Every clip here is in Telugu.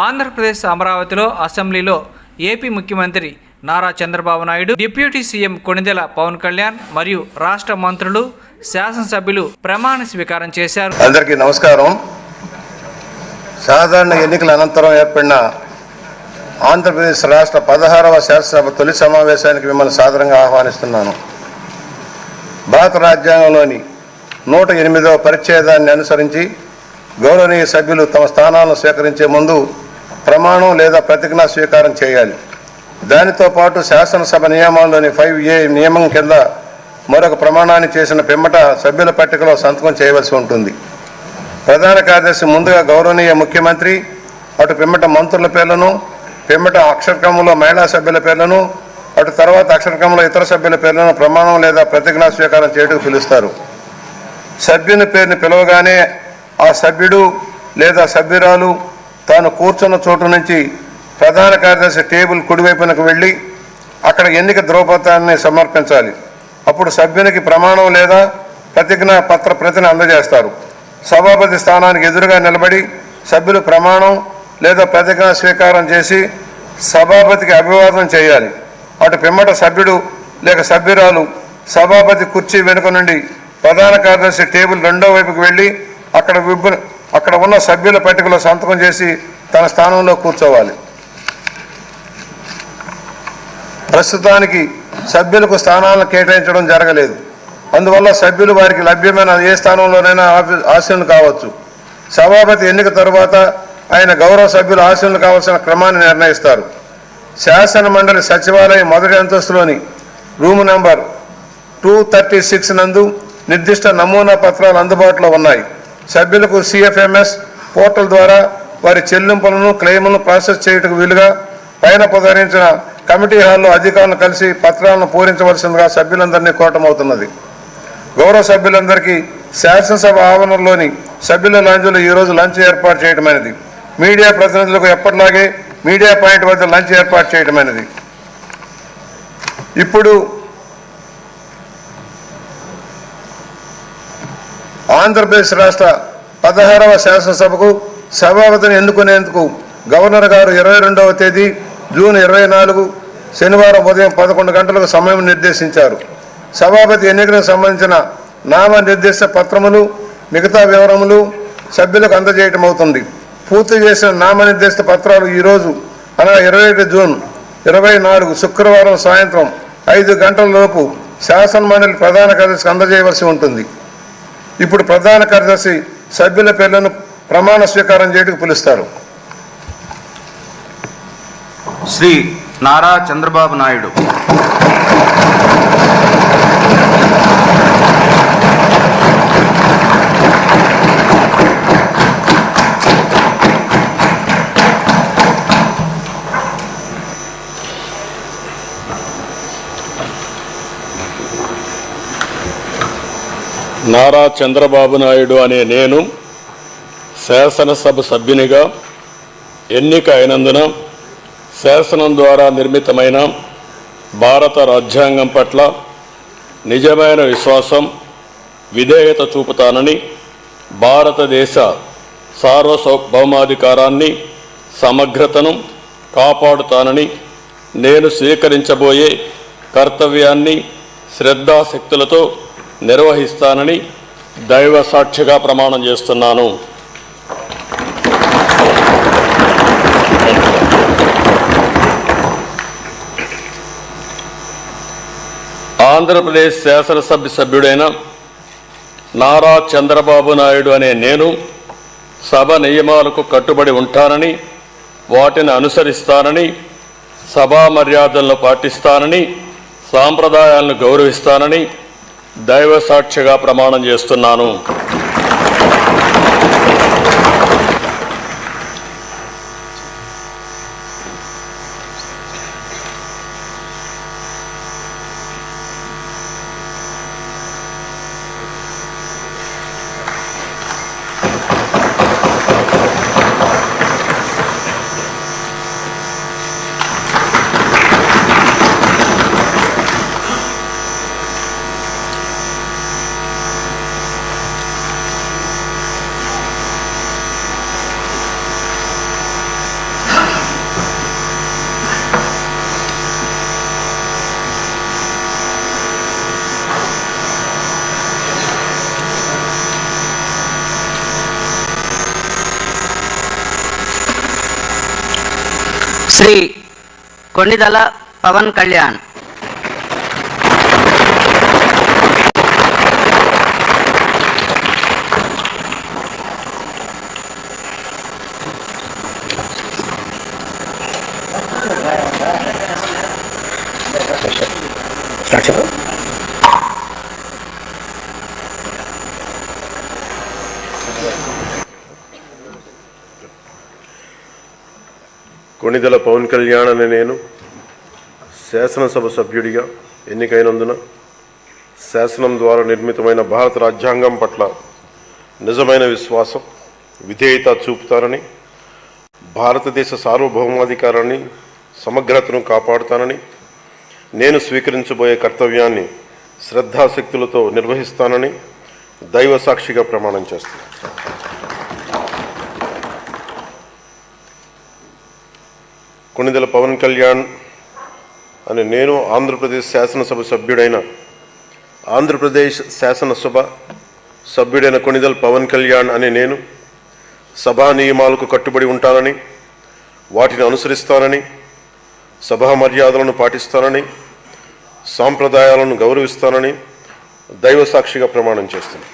ఆంధ్రప్రదేశ్ అమరావతిలో అసెంబ్లీలో ఏపీ ముఖ్యమంత్రి నారా చంద్రబాబు నాయుడు, డిప్యూటీ సీఎం కొణిదెల పవన్ కళ్యాణ్ మరియు రాష్ట్ర మంత్రులు, శాసనసభ్యులు ప్రమాణ స్వీకారం చేశారు. అందరికీ నమస్కారం. సాధారణ ఎన్నికల అనంతరం ఏర్పడిన ఆంధ్రప్రదేశ్ రాష్ట్ర 16వ శాసనసభ తొలి సమావేశానికి మిమ్మల్ని సాదరంగా ఆహ్వానిస్తున్నాను. భారత రాజ్యాంగంలోని 108వ పరిచ్ఛేదాన్ని అనుసరించి గౌరవనీయ సభ్యులు తమ స్థానాలను స్వీకరించే ముందు ప్రమాణం లేదా ప్రతిజ్ఞా స్వీకారం చేయాలి. దానితో పాటు శాసనసభ నియమాల్లోని 5A నియమం కింద మరొక ప్రమాణాన్ని చేసిన పిమ్మట సభ్యుల పట్టికలో సంతకం చేయవలసి ఉంటుంది. ప్రధాన కార్యదర్శి ముందుగా గౌరవనీయ ముఖ్యమంత్రి, అటు పిమ్మట మంత్రుల పేర్లను, పిమ్మట అక్షరక్రమంలో మహిళా సభ్యుల పేర్లను, అటు తర్వాత అక్షరక్రమంలో ఇతర సభ్యుల పేర్లను ప్రమాణం లేదా ప్రతిజ్ఞా స్వీకారం చేయడానికి పిలుస్తారు. సభ్యుని పేరుని పిలవగానే ఆ సభ్యుడు లేదా సభ్యురాలు తాను కూర్చున్న చోటు నుంచి ప్రధాన కార్యదర్శి టేబుల్ కుడివైపునకు వెళ్ళి అక్కడ ఎన్నిక ధ్రువపత్రాన్ని సమర్పించాలి. అప్పుడు సభ్యునికి ప్రమాణం లేదా ప్రతిజ్ఞా పత్ర ప్రతిని అందజేస్తారు. సభాపతి స్థానానికి ఎదురుగా నిలబడి సభ్యులు ప్రమాణం లేదా ప్రతిజ్ఞా స్వీకారం చేసి సభాపతికి అభివాదం చేయాలి. అటు పిమ్మట సభ్యుడు లేక సభ్యురాలు సభాపతి కుర్చీ వెనుక నుండి ప్రధాన కార్యదర్శి టేబుల్ రెండో వైపుకి వెళ్ళి అక్కడ ఉన్న సభ్యుల పట్టికలో సంతకం చేసి తన స్థానంలో కూర్చోవాలి. ప్రస్తుతానికి సభ్యులకు స్థానాలను కేటాయించడం జరగలేదు. అందువల్ల సభ్యులు వారికి లభ్యమైన ఏ స్థానంలోనైనా ఆశీనులు కావచ్చు. సభాపతి ఎన్నిక తరువాత ఆయన గౌరవ సభ్యులు ఆశీనులు కావాల్సిన క్రమాన్ని నిర్ణయిస్తారు. శాసన మండలి సచివాలయం మొదటి అంతస్తులోని రూము నెంబర్ 236 నందు నిర్దిష్ట నమూనా పత్రాలు అందుబాటులో ఉన్నాయి. సభ్యులకు CFMS పోర్టల్ ద్వారా వారి చెల్లింపులను, క్లెయిములను ప్రాసెస్ చేయటకు వీలుగా పైన పొందరించిన కమిటీ హాల్లో అధికారులను కలిసి పత్రాలను పూరించవలసిందిగా సభ్యులందరినీ కోరటమవుతున్నది. గౌరవ సభ్యులందరికీ శాసనసభ ఆవరణలోని సభ్యుల లాంజ్లో ఈరోజు లంచ్ ఏర్పాటు చేయటమైనది. మీడియా ప్రతినిధులకు ఎప్పటిలాగే మీడియా పాయింట్ వద్ద లంచ్ ఏర్పాటు చేయటమైనది. ఇప్పుడు ఆంధ్రప్రదేశ్ రాష్ట్ర 16వ శాసనసభకు సభాపతిని ఎన్నుకునేందుకు గవర్నర్ గారు 22వ తేదీ జూన్ 24 శనివారం ఉదయం 11 గంటలకు సమయం నిర్దేశించారు. సభాపతి ఎన్నికలకు సంబంధించిన నామ నిర్దేశ పత్రములు, మిగతా వివరములు సభ్యులకు అందజేయటం అవుతుంది. పూర్తి చేసిన నామనిర్దేశిత పత్రాలు ఈరోజు అనగా 27 జూన్ 24 శుక్రవారం సాయంత్రం 5 గంటల లోపు శాసన మండలి ప్రధాన కార్యదర్శికి అందజేయవలసి ఉంటుంది. ఇప్పుడు ప్రధాన కార్యదర్శి సభ్యుల పేర్లను ప్రమాణ స్వీకారం చేయడానికి పిలుస్తారు. శ్రీ నారా చంద్రబాబు నాయుడు. నారా చంద్రబాబు నాయుడు అనే నేను శాసనసభ సభ్యునిగా ఎన్నిక అయినందున శాసనం ద్వారా నిర్మితమైన భారత రాజ్యాంగం పట్ల నిజమైన విశ్వాసం, విధేయత చూపుతానని, భారతదేశ సార్వభౌమాధికారాన్ని, సమగ్రతను కాపాడుతానని, నేను స్వీకరించబోయే కర్తవ్యాన్ని శ్రద్ధాశక్తులతో నిర్వహిస్తానని దైవ సాక్షిగా ప్రమాణం చేస్తున్నాను. ఆంధ్రప్రదేశ్ శాసనసభ సభ్యుడైన నారా చంద్రబాబు నాయుడు అనే నేను సభ నియమాలకు కట్టుబడి ఉంటానని, వాటిని అనుసరిస్తానని, సభా మర్యాదలను పాటిస్తానని, సాంప్రదాయాలను గౌరవిస్తానని దైవ సాక్షిగా ప్రమాణం చేస్తున్నాను. శ్రీ కొణిదల పవన్ కళ్యాణ్. కొణిదెల పవన్ కళ్యాణ్ అనే నేను శాసనసభ సభ్యుడిగా ఎన్నికైనందున శాసనం ద్వారా నిర్మితమైన భారత రాజ్యాంగం పట్ల నిజమైన విశ్వాసం, విధేయత చూపుతానని, భారతదేశ సార్వభౌమాధికారాన్ని, సమగ్రతను కాపాడుతానని, నేను స్వీకరించబోయే కర్తవ్యాన్ని శ్రద్ధాశక్తులతో నిర్వహిస్తానని దైవ సాక్షిగా ప్రమాణం చేస్తున్నాను. కొణిదెల పవన్ కళ్యాణ్ అనే నేను ఆంధ్రప్రదేశ్ శాసనసభ సభ్యుడైన ఆంధ్రప్రదేశ్ శాసనసభ సభ్యుడైన కొణిదెల పవన్ కళ్యాణ్ అనే నేను సభా నియమాలకు కట్టుబడి ఉంటానని, వాటిని అనుసరిస్తానని, సభా మర్యాదలను పాటిస్తానని, సాంప్రదాయాలను గౌరవిస్తానని దైవ సాక్షిగా ప్రమాణం చేస్తున్నాను.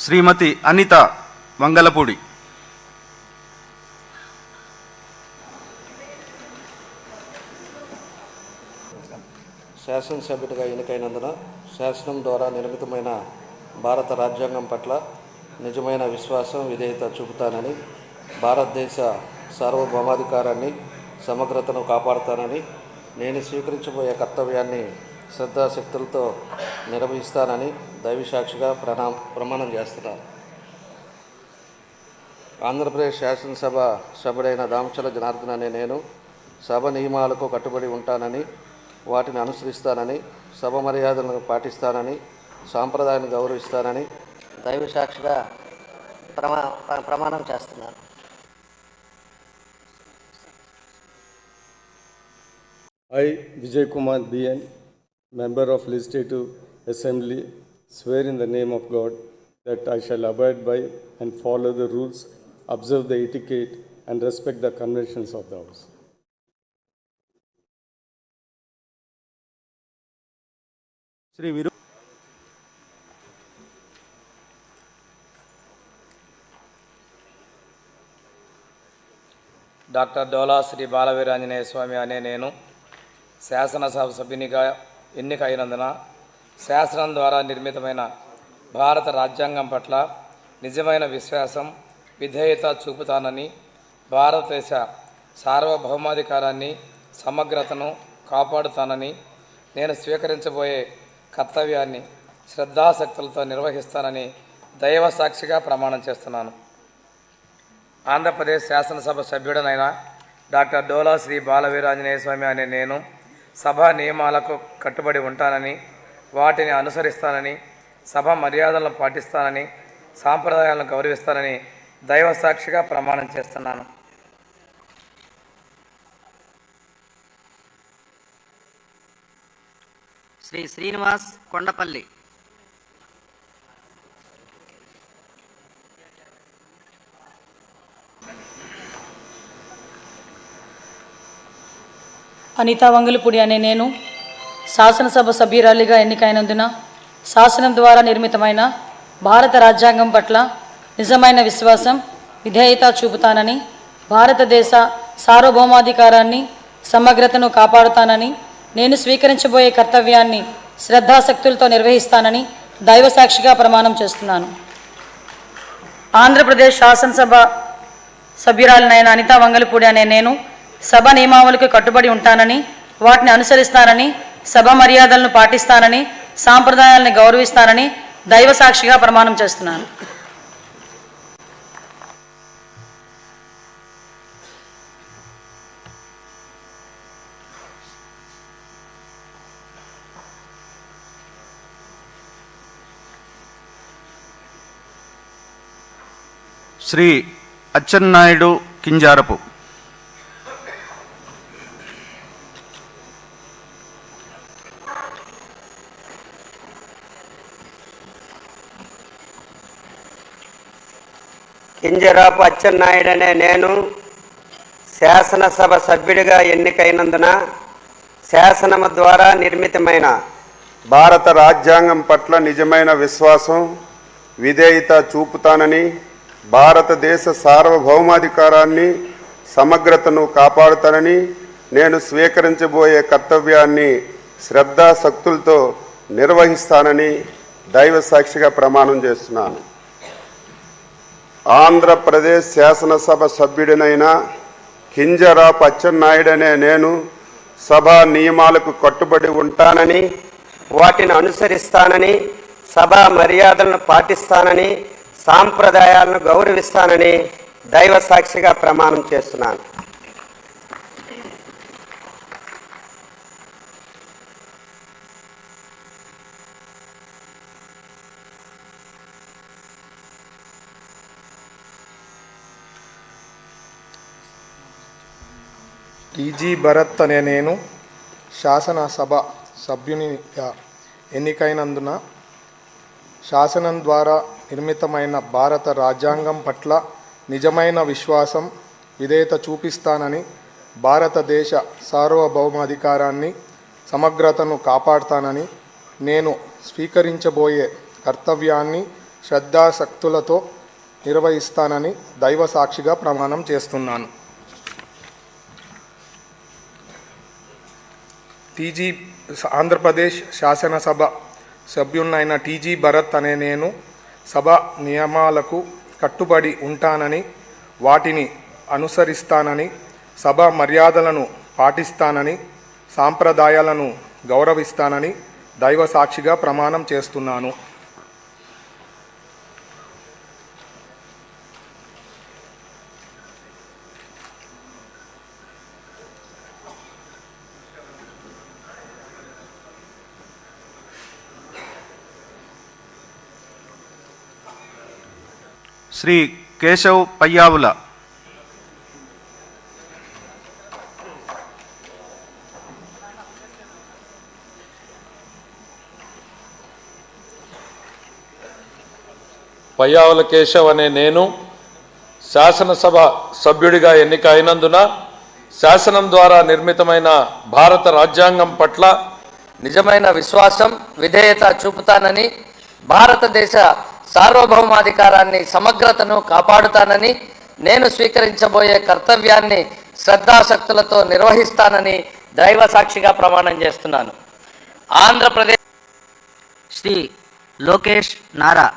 శ్రీమతి అనిత వంగలపూడి. శాసనసభ్యుడిగా ఎన్నికైనందున శాసనం ద్వారా నిర్మితమైన భారత రాజ్యాంగం పట్ల నిజమైన విశ్వాసం, విధేయత చూపుతానని, భారతదేశ సార్వభౌమాధికారాన్ని, సమగ్రతను కాపాడుతానని, నేను స్వీకరించబోయే కర్తవ్యాన్ని శ్రద్ధాశక్తులతో నిర్వహిస్తానని దైవసాక్షిగా ప్రమాణం చేస్తున్నాను. ఆంధ్రప్రదేశ్ శాసనసభ సభ్యుడైన దామచల జనార్దన్ అనే నేను సభ నియమాలకు కట్టుబడి ఉంటానని, వాటిని అనుసరిస్తానని, సభ మర్యాదలను పాటిస్తానని, సాంప్రదాయాన్ని గౌరవిస్తానని దైవసాక్షిగా ప్రమాణం చేస్తున్నాను. I, Vijay Kumar BN, member of Legislative Assembly, swear in the name of God that I shall abide by and follow the rules, observe the etiquette, and respect the conventions of the House. Shri విరు డాక్టర్ డోలా శ్రీ బాలవీరాంజనేయ స్వామి అనే నేను శాసనసభ సభ్యునిగా ఎన్నికైనందున శాసనం ద్వారా నిర్మితమైన భారత రాజ్యాంగం పట్ల నిజమైన విశ్వాసం, విధేయత చూపుతానని, భారతదేశ సార్వభౌమాధికారాన్ని, సమగ్రతను కాపాడుతానని, నేను స్వీకరించబోయే కర్తవ్యాన్ని శ్రద్ధాశక్తులతో నిర్వహిస్తానని దైవ సాక్షిగా ప్రమాణం చేస్తున్నాను. ఆంధ్రప్రదేశ్ శాసనసభ సభ్యుడనైన డాక్టర్ డోలా శ్రీ బాలవీరాంజనేయ స్వామి అనే నేను సభా నియమాలకు కట్టుబడి ఉంటానని, వాటిని అనుసరిస్తానని, సభ మర్యాదలను పాటిస్తానని, సాంప్రదాయాలను గౌరవిస్తానని దైవ సాక్షిగా ప్రమాణం చేస్తున్నాను. శ్రీ శ్రీనివాస్ కొండపల్లి. అనితా వంగలపూడి అనే నేను శాసనసభ సభ్యురాలిగా ఎన్నికైనందున శాసనం ద్వారా నిర్మితమైన భారత రాజ్యాంగం పట్ల నిజమైన విశ్వాసం, విధేయత చూపుతానని, భారతదేశ సార్వభౌమాధికారాన్ని, సమగ్రతను కాపాడుతానని, నేను స్వీకరించబోయే కర్తవ్యాన్ని శ్రద్ధాశక్తులతో నిర్వహిస్తానని దైవసాక్షిగా ప్రమాణం చేస్తున్నాను. ఆంధ్రప్రదేశ్ శాసనసభ సభ్యురాలినైన అనితా వంగలపూడి అనే నేను సభ నియమావళికి కట్టుబడి ఉంటానని, వాటిని అనుసరిస్తానని, సభ మర్యాదలను పాటిస్తానని, సాంప్రదాయాలను గౌరవిస్తానని దైవ సాక్షిగా ప్రమాణం చేస్తున్నాను. శ్రీ అచ్చెన్నాయుడు కింజారపు. కింజరాపు అచ్చెన్నాయుడు అనే నేను శాసనసభ సభ్యుడిగా ఎన్నికైనందున శాసనము ద్వారా నిర్మితమైన భారత రాజ్యాంగం పట్ల నిజమైన విశ్వాసం, విధేయత చూపుతానని, భారతదేశ సార్వభౌమాధికారాన్ని, సమగ్రతను కాపాడుతానని, నేను స్వీకరించబోయే కర్తవ్యాన్ని శ్రద్ధాశక్తులతో నిర్వహిస్తానని దైవ సాక్షిగా ప్రమాణం చేస్తున్నాను. ఆంధ్రప్రదేశ్ శాసనసభ సభ్యుడినైన కింజరాపు అచ్చెన్నాయుడు అనే నేను సభా నియమాలకు కట్టుబడి ఉంటానని, వాటిని అనుసరిస్తానని, సభా మర్యాదలను పాటిస్తానని, సాంప్రదాయాలను గౌరవిస్తానని దైవ సాక్షిగా ప్రమాణం చేస్తున్నాను. టీజీ భరత్ అనే నేను శాసనసభ సభ్యునిగా ఎన్నికైనందున శాసనం ద్వారా నిర్మితమైన భారత రాజ్యాంగం పట్ల నిజమైన విశ్వాసం, విధేయత చూపిస్తానని, భారతదేశ సార్వభౌమాధికారాన్ని, సమగ్రతను కాపాడుతానని, నేను స్వీకరించబోయే కర్తవ్యాన్ని శ్రద్ధాశక్తులతో నిర్వహిస్తానని దైవ సాక్షిగా ప్రమాణం చేస్తున్నాను. ఆంధ్రప్రదేశ్ శాసనసభ సభ్యున్నైన టీజీ భరత్ అనే నేను సభ నియమాలకు కట్టుబడి ఉంటానని, వాటిని అనుసరిస్తానని, సభ మర్యాదలను పాటిస్తానని, సాంప్రదాయాలను గౌరవిస్తానని దైవ సాక్షిగా ప్రమాణం చేస్తున్నాను. శ్రీ కేశవ్ పయ్యావుల. పయ్యావుల కేశవ్ అనే నేను శాసనసభ సభ్యుడిగా ఎన్నిక అయినందున శాసనం ద్వారా నిర్మితమైన భారత రాజ్యాంగం పట్ల నిజమైన విశ్వాసం, విధేయత చూపుతానని, భారతదేశ సార్వభౌమాధికారాన్ని, సమగ్రతను కాపాడుతానని, నేను స్వీకరించబోయే కర్తవ్యాన్ని శ్రద్ధాశక్తులతో నిర్వహిస్తానని దైవ సాక్షిగా ప్రమాణం చేస్తున్నాను. ఆంధ్రప్రదేశ్ శ్రీ లోకేష్ నారా.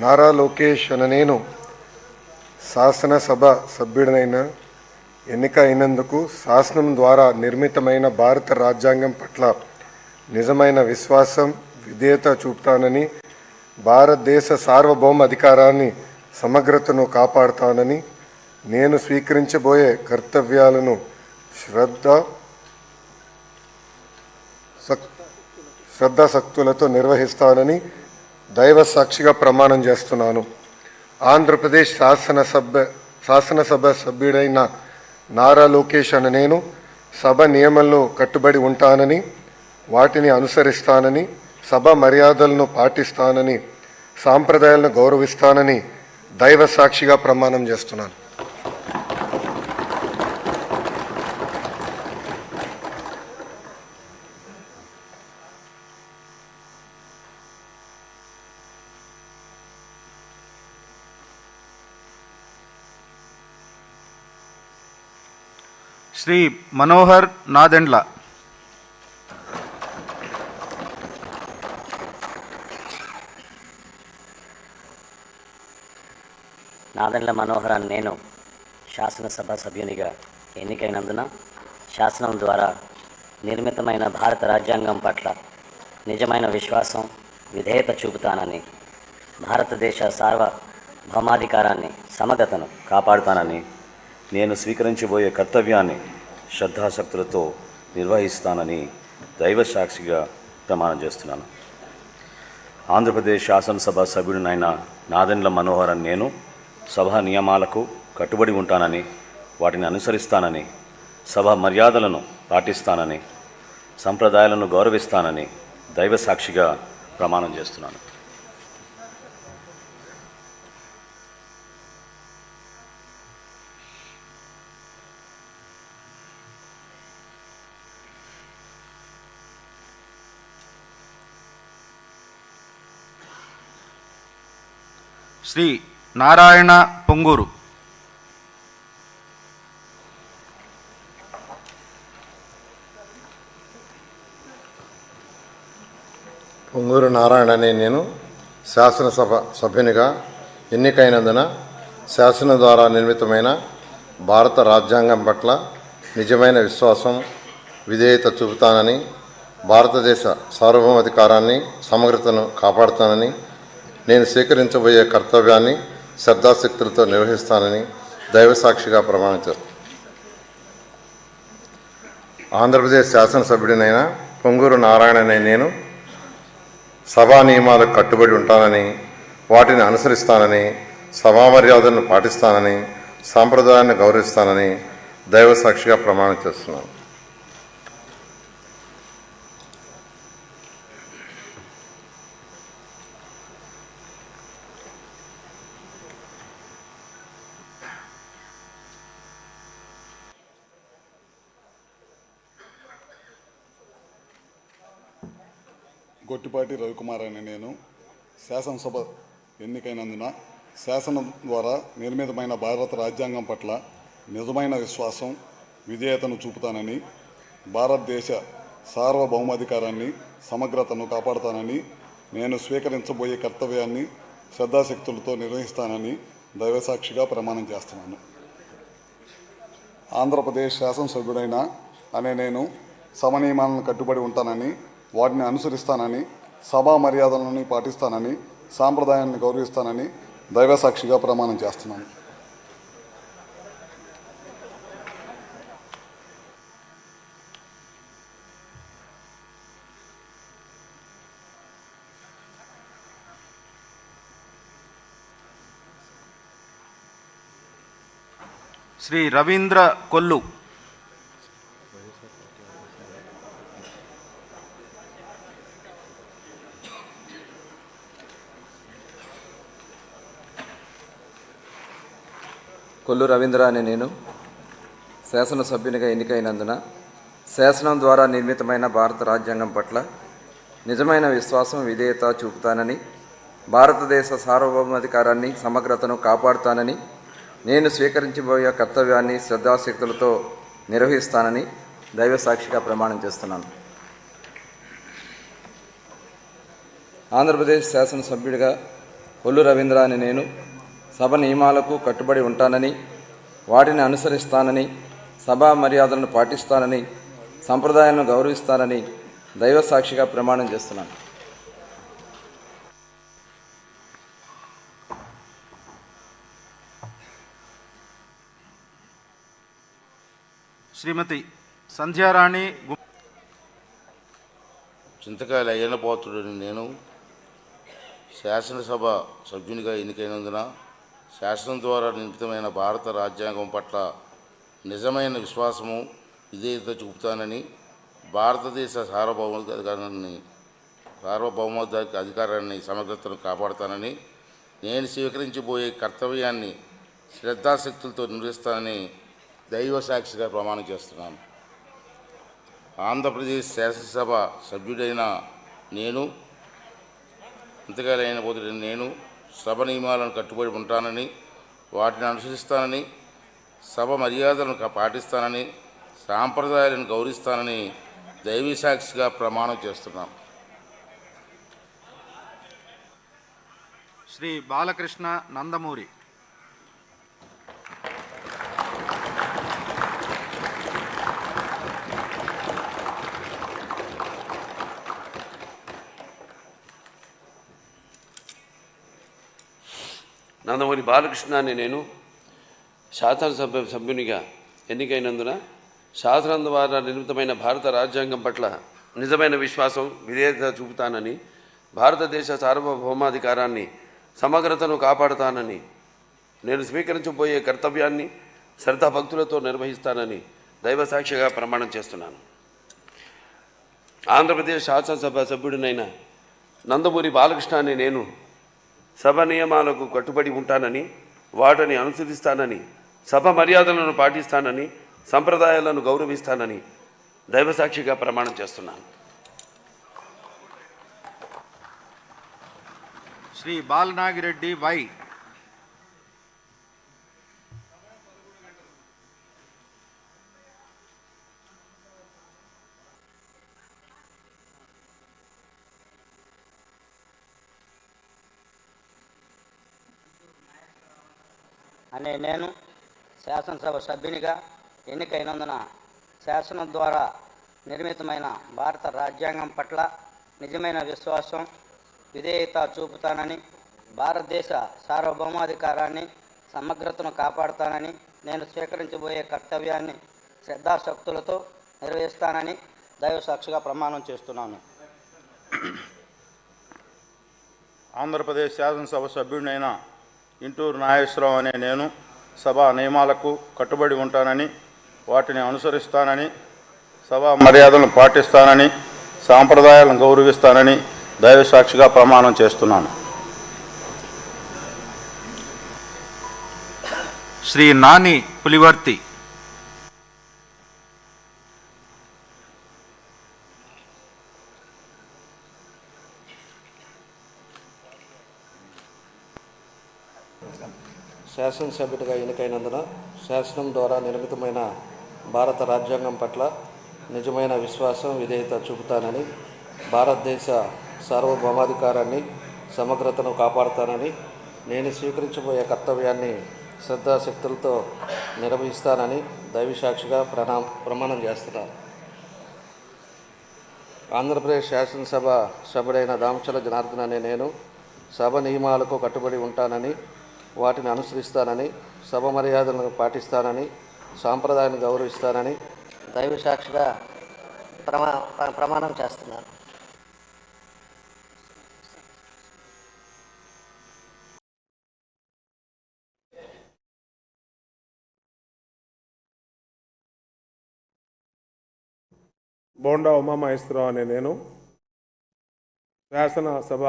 నారా లోకేష్ అనే నేను శాసనసభ సభ్యుడినైన ఎన్నిక అయినందుకు శాసనం ద్వారా నిర్మితమైన భారత రాజ్యాంగం పట్ల నిజమైన విశ్వాసం, విధేయత చూపుతానని, భారతదేశ సార్వభౌమ అధికారాన్ని, సమగ్రతను కాపాడుతానని, నేను స్వీకరించబోయే కర్తవ్యాలను శ్రద్ధాశక్తులతో నిర్వహిస్తానని దైవ సాక్షిగా ప్రమాణం చేస్తున్నాను. ఆంధ్రప్రదేశ్ శాసనసభ సభ్యుడైన నారా లోకేష్ అనే నేను సభ నియమంలో కట్టుబడి ఉంటానని, వాటిని అనుసరిస్తానని, సభ మర్యాదలను పాటిస్తానని, సాంప్రదాయాలను గౌరవిస్తానని దైవ సాక్షిగా ప్రమాణం చేస్తున్నాను. శ్రీ మనోహర్ నాదెండ్ల. నాదెండ్ల మనోహర్ అని నేను శాసనసభ సభ్యునిగా ఎన్నికైనందున శాసనం ద్వారా నిర్మితమైన భారత రాజ్యాంగం పట్ల నిజమైన విశ్వాసం, విధేయత చూపుతానని, భారతదేశ సార్వభౌమాధికారాన్ని, సమగ్రతను కాపాడుతానని, నేను స్వీకరించబోయే కర్తవ్యాన్ని శ్రద్ధాశక్తులతో నిర్వహిస్తానని దైవ సాక్షిగా ప్రమాణం చేస్తున్నాను. ఆంధ్రప్రదేశ్ శాసనసభ సభ్యుడినైన నాదెండ్ల మనోహర్ అని నేను సభ నియమాలకు కట్టుబడి ఉంటానని, వాటిని అనుసరిస్తానని, సభ మర్యాదలను పాటిస్తానని, సంప్రదాయాలను గౌరవిస్తానని దైవ సాక్షిగా ప్రమాణం చేస్తున్నాను. శ్రీ నారాయణ పొంగూరు. పొంగూరు నారాయణ అనే నేను శాసనసభ సభ్యునిగా ఎన్నికైనందున శాసనం ద్వారా నిర్మితమైన భారత రాజ్యాంగం పట్ల నిజమైన విశ్వాసం, విధేయత చూపుతానని, భారతదేశ సార్వభౌమాధికారాన్ని, సమగ్రతను కాపాడుతానని, నేను స్వీకరించబోయే కర్తవ్యాన్ని శ్రద్ధాశక్తులతో నిర్వహిస్తానని దైవసాక్షిగా ప్రమాణం చేస్తాను. ఆంధ్రప్రదేశ్ శాసనసభ్యుడినైన పొంగూరు నారాయణ అనే నేను సభా నియమాలకు కట్టుబడి ఉంటానని, వాటిని అనుసరిస్తానని, సభా మర్యాదలను పాటిస్తానని, సాంప్రదాయాన్ని గౌరవిస్తానని దైవసాక్షిగా ప్రమాణం చేస్తున్నాను. గొట్టిపాటి రవికుమార్ అనే నేను శాసనసభ ఎన్నికైనందున శాసనం ద్వారా నిర్మితమైన భారత రాజ్యాంగం పట్ల నిజమైన విశ్వాసం, విధేయతను చూపుతానని, భారతదేశ సార్వభౌమాధికారాన్ని, సమగ్రతను కాపాడుతానని, నేను స్వీకరించబోయే కర్తవ్యాన్ని శ్రద్ధాశక్తులతో నిర్వహిస్తానని దైవసాక్షిగా ప్రమాణం చేస్తున్నాను. ఆంధ్రప్రదేశ్ శాసనసభ్యుడైన అనే నేను సభ నియమాలను కట్టుబడి ఉంటానని, వాటిని అనుసరిస్తానని, సభా మర్యాదలను పాటిస్తానని, సాంప్రదాయాన్ని గౌరవిస్తానని దైవసాక్షిగా ప్రమాణం చేస్తున్నాను. శ్రీ రవీంద్ర కొల్లు. కొల్లు రవీంద్ర అనే నేను శాసనసభ్యునిగా ఎన్నికైనందున శాసనం ద్వారా నిర్మితమైన భారత రాజ్యాంగం పట్ల నిజమైన విశ్వాసం, విధేయత చూపుతానని, భారతదేశ సార్వభౌమాధికారాన్ని, సమగ్రతను కాపాడుతానని, నేను స్వీకరించబోయే కర్తవ్యాన్ని శ్రద్ధాశక్తులతో నిర్వహిస్తానని దైవసాక్షిగా ప్రమాణం చేస్తున్నాను. ఆంధ్రప్రదేశ్ శాసనసభ్యుడిగా కొల్లు రవీంద్ర అనే నేను సభ నియమాలకు కట్టుబడి ఉంటానని, వాటిని అనుసరిస్తానని, సభా మర్యాదలను పాటిస్తానని, సంప్రదాయాలను గౌరవిస్తానని దైవసాక్షిగా ప్రమాణం చేస్తున్నాను. శ్రీమతి సంధ్యారాణి. చింతకాయల అయ్యన్న పోతుడని నేను శాసనసభ సభ్యునిగా ఎన్నికైనందున శాసనం ద్వారా నిర్మితమైన భారత రాజ్యాంగం పట్ల నిజమైన విశ్వాసము, విధేయత చూపుతానని, భారతదేశ సార్వభౌమాధికారాన్ని, సమగ్రతను కాపాడుతానని, నేను స్వీకరించబోయే కర్తవ్యాన్ని శ్రద్ధాశక్తులతో నిర్వహిస్తానని దైవ సాక్షిగా ప్రమాణం చేస్తున్నాను. ఆంధ్రప్రదేశ్ శాసనసభ సభ్యుడైన నేను ఇంతకాలైన పోతుడని నేను సభ నియమాలను కట్టుబడి ఉంటానని, వాటిని అనుసరిస్తానని, సభ మర్యాదలను పాటిస్తానని, సాంప్రదాయాలను గౌరవిస్తానని దైవీ సాక్షిగా ప్రమాణం చేస్తున్నాను. శ్రీ బాలకృష్ణ నందమూరి. నందమూరి బాలకృష్ణ అనే నేను శాసనసభ సభ్యునిగా ఎన్నికైనందున శాసనం ద్వారా నిర్మితమైన భారత రాజ్యాంగం పట్ల నిజమైన విశ్వాసం విధేయత చూపుతానని, భారతదేశ సార్వభౌమాధికారాన్ని సమగ్రతను కాపాడుతానని, నేను స్వీకరించబోయే కర్తవ్యాన్ని శ్రద్ధాభక్తులతో నిర్వహిస్తానని దైవసాక్షిగా ప్రమాణం చేస్తున్నాను. ఆంధ్రప్రదేశ్ శాసనసభ సభ్యుడినైన నందమూరి బాలకృష్ణ అనే నేను సభ నియమాలకు కట్టుబడి ఉంటానని, వాటిని అనుసరిస్తానని, సభ మర్యాదలను పాటిస్తానని, సంప్రదాయాలను గౌరవిస్తానని దైవసాక్షిగా ప్రమాణం చేస్తున్నాను. శ్రీ బాలనాగిరెడ్డి వై. అనే నేను శాసనసభ సభ్యునిగా ఎన్నికైనందున శాసనం ద్వారా నిర్మితమైన భారత రాజ్యాంగం పట్ల నిజమైన విశ్వాసం విధేయత చూపుతానని, భారతదేశ సార్వభౌమాధికారాన్ని సమగ్రతను కాపాడుతానని, నేను స్వీకరించబోయే కర్తవ్యాన్ని శ్రద్ధాశక్తులతో నిర్వహిస్తానని దైవసాక్షిగా ప్రమాణం చేస్తున్నాను. ఆంధ్రప్రదేశ్ శాసనసభ సభ్యుడినైన ఇంటూరు నాగేశ్వరరావు అనే నేను సభా నియమాలకు కట్టుబడి ఉంటానని, వాటిని అనుసరిస్తానని, సభా మర్యాదలను పాటిస్తానని, సాంప్రదాయాలను గౌరవిస్తానని దైవసాక్షిగా ప్రమాణం చేస్తున్నాను. శ్రీ నాని పులివర్తి. శాసనసభ్యుడిగా ఎన్నికైనందున శాసనం ద్వారా నిర్మితమైన భారత రాజ్యాంగం పట్ల నిజమైన విశ్వాసం విధేయత చూపుతానని, భారతదేశ సార్వభౌమాధికారాన్ని సమగ్రతను కాపాడుతానని, నేను స్వీకరించబోయే కర్తవ్యాన్ని శ్రద్ధాశక్తులతో నిర్వహిస్తానని దైవసాక్షిగా ప్రమాణం చేస్తున్నాను. ఆంధ్రప్రదేశ్ శాసనసభ సభ్యుడైన దామచల జనార్దన్ అనే నేను సభ నియమాలకు కట్టుబడి ఉంటానని, వాటిని అనుసరిస్తానని, సభ మర్యాదలను పాటిస్తానని, సాంప్రదాయాన్ని గౌరవిస్తానని దైవసాక్షిగా ప్రమాణం చేస్తున్నాను. బోండా ఉమామహేశ్వరరావు అనే నేను శాసనసభ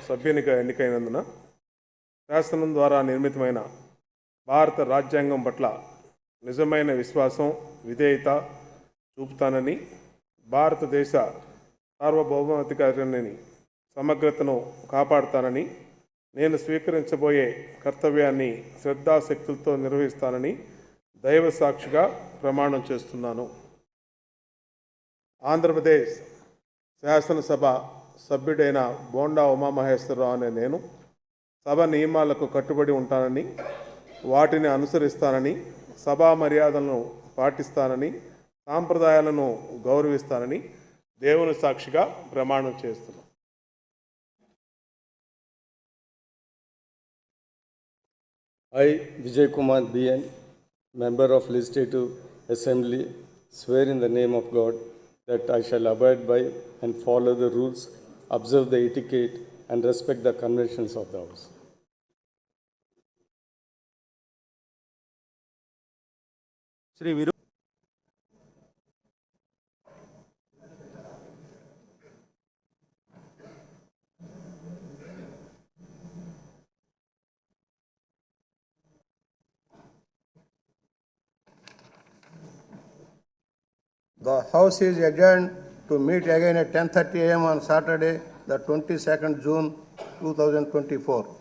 సభ్యునిగా ఎన్నికైనందున శాసనం ద్వారా నిర్మితమైన భారత రాజ్యాంగం పట్ల నిజమైన విశ్వాసం విధేయత చూపుతానని, భారతదేశ సార్వభౌమాధికారాన్ని సమగ్రతను కాపాడుతానని, నేను స్వీకరించబోయే కర్తవ్యాన్ని శ్రద్ధాశక్తులతో నిర్వహిస్తానని దైవసాక్షిగా ప్రమాణం చేస్తున్నాను. ఆంధ్రప్రదేశ్ శాసనసభ సభ్యుడైన బోండా ఉమామహేశ్వరరావు అనే నేను సభ నియమాలకు కట్టుబడి ఉంటానని, వాటిని అనుసరిస్తానని, సభా మర్యాదలను పాటిస్తానని, సాంప్రదాయాలను గౌరవిస్తానని దేవుని సాక్షిగా ప్రమాణం చేస్తున్నాను. I, Vijay Kumar BN, member of Legislative Assembly, swear in the name of God that I shall abide by and follow the rules, observe the etiquette, and respect the conventions of the House. Shri విరు The House is adjourned to meet again at 10:30 a.m. on Saturday, the 22nd June 2024.